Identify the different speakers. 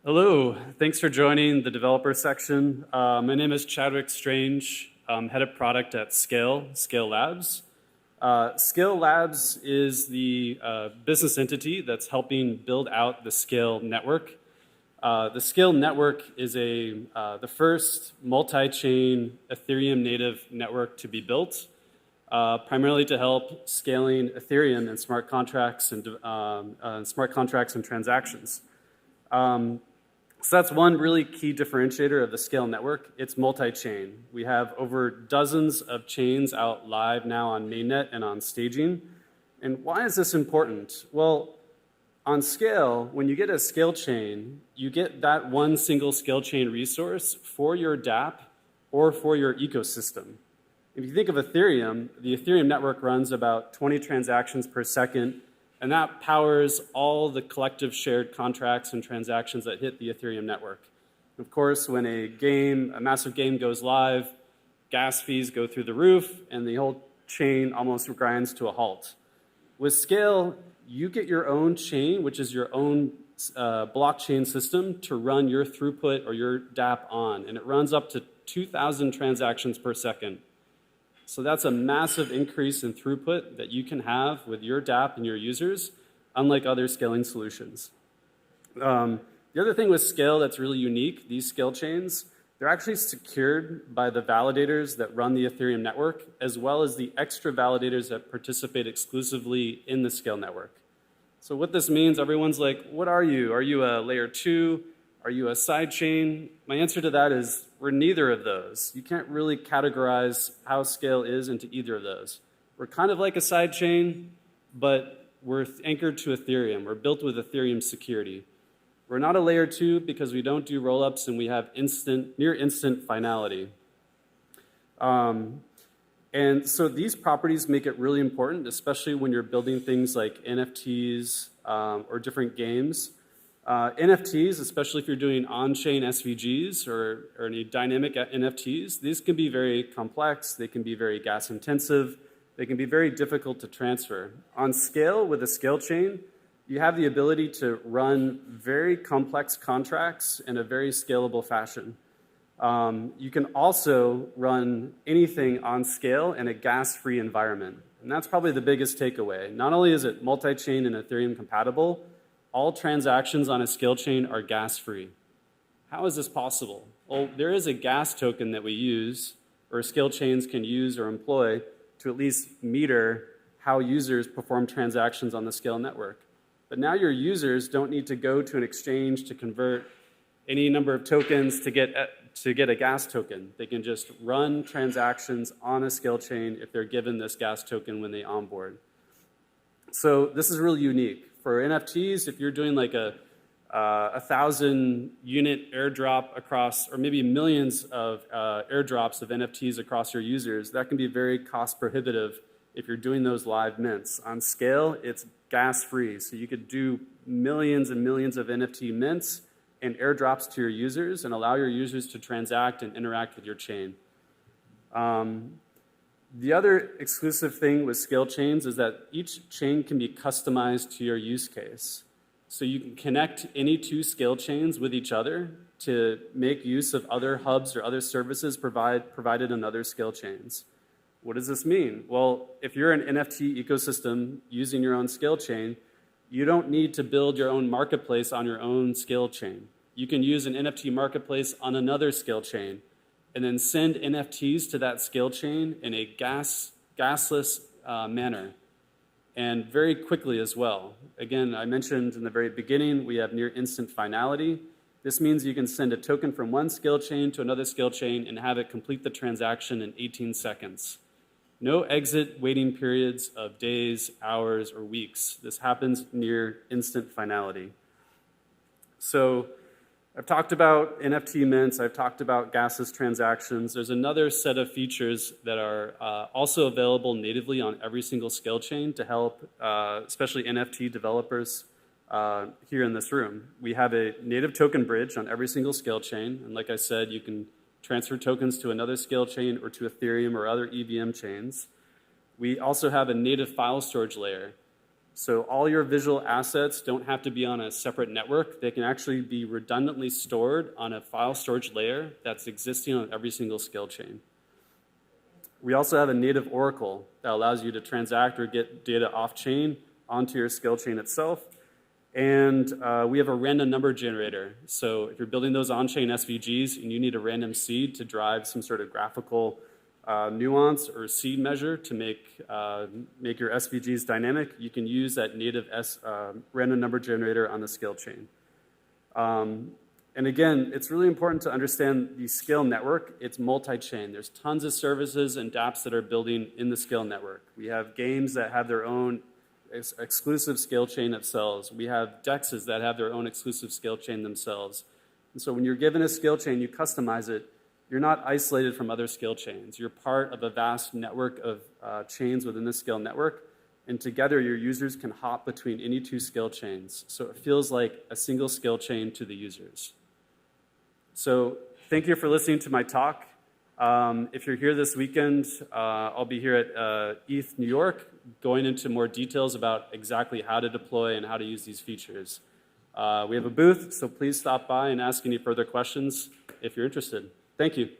Speaker 1: Hello, thanks for joining the developer section. My name is Chadwick Strange, head of product at Scale Labs. Scale Labs is the business entity that's helping build out the Scale network. The Scale network is the first multi-chain Ethereum native network to be built, primarily to help scaling Ethereum and smart contracts and transactions. So that's one really key differentiator of the Scale network. It's multi-chain. We have over dozens of chains out live now on mainnet and on staging. And why is this important? Well, on Scale, when you get a Scale chain, you get that one single Scale chain resource for your dApp or for your ecosystem. If you think of Ethereum, the Ethereum network runs about 20 transactions per second, and that powers all the collective shared contracts and transactions that hit the Ethereum network. Of course, when a massive game goes live, gas fees go through the roof, and the whole chain almost grinds to a halt. With Scale, you get your own chain, which is your own blockchain system to run your throughput or your dApp on, and it runs up to 2,000 transactions per second. So that's a massive increase in throughput that you can have with your dApp and your users, unlike other scaling solutions. The other thing with Scale that's really unique, these Scale chains, they're actually secured by the validators that run the Ethereum network, as well as the extra validators that participate exclusively in the Scale network. So what this means, everyone's like, what are you? Are you a layer 2? Are you a sidechain? My answer to that is we're neither of those. You can't really categorize how Scale is into either of those. We're kind of like a sidechain, but we're anchored to Ethereum. We're built with Ethereum security. We're not a layer 2 because we don't do rollups and we have near instant finality. And so these properties make it really important, especially when you're building things like NFTs or different games. NFTs, especially if you're doing on-chain SVGs or any dynamic NFTs, these can be very complex, they can be very gas intensive, they can be very difficult to transfer. On Scale, with a Scale chain, you have the ability to run very complex contracts in a very scalable fashion. You can also run anything on Scale in a gas-free environment. And that's probably the biggest takeaway. Not only is it multi-chain and Ethereum compatible, all transactions on a Scale chain are gas-free. How is this possible? Well, there is a gas token that we use, or Scale chains can use or employ to at least meter how users perform transactions on the Scale network. But now your users don't need to go to an exchange to convert any number of tokens to get a gas token. They can just run transactions on a Scale chain if they're given this gas token when they onboard. So this is really unique. For NFTs, if you're doing like a 1,000-unit airdrop across, or maybe millions of airdrops of NFTs across your users, that can be very cost prohibitive if you're doing those live mints. On Scale, it's gas-free, so you could do millions and millions of NFT mints and airdrops to your users and allow your users to transact and interact with your chain. The other exclusive thing with Scale chains is that each chain can be customized to your use case. So you can connect any two Scale chains with each other to make use of other hubs or other services provided on other Scale chains. What does this mean? Well, if you're an NFT ecosystem using your own Scale chain, you don't need to build your own marketplace on your own Scale chain. You can use an NFT marketplace on another Scale chain and then send NFTs to that Scale chain in a gasless manner, and very quickly as well. Again, I mentioned in the very beginning, we have near instant finality. This means you can send a token from one Scale chain to another Scale chain and have it complete the transaction in 18 seconds. No exit waiting periods of days, hours, or weeks. This happens near instant finality. So I've talked about NFT mints, I've talked about gasless transactions. There's another set of features that are also available natively on every single Scale chain to help especially NFT developers here in this room. We have a native token bridge on every single Scale chain, and like I said, you can transfer tokens to another Scale chain or to Ethereum or other EVM chains. We also have a native file storage layer. So all your visual assets don't have to be on a separate network. They can actually be redundantly stored on a file storage layer that's existing on every single skill chain. We also have a native oracle that allows you to transact or get data off-chain onto your skill chain itself. And we have a random number generator. So if you're building those on-chain SVGs and you need a random seed to drive some sort of graphical nuance or seed measure to make your SVGs dynamic, you can use that native random number generator on the skill chain. And again, it's really important to understand the Scale network. It's multi-chain. There's tons of services and dApps that are building in the Scale network. We have games that have their own exclusive scale chain themselves. We have DEXs that have their own exclusive scale chain themselves. And so when you're given a scale chain, you customize it. You're not isolated from other scale chains. You're part of a vast network of chains within the Scale network. And together, your users can hop between any two scale chains. So it feels like a single scale chain to the users. So thank you for listening to my talk. If you're here this weekend, I'll be here at ETH New York, going into more details about exactly how to deploy and how to use these features. We have a booth, so please stop by and ask any further questions if you're interested. Thank you.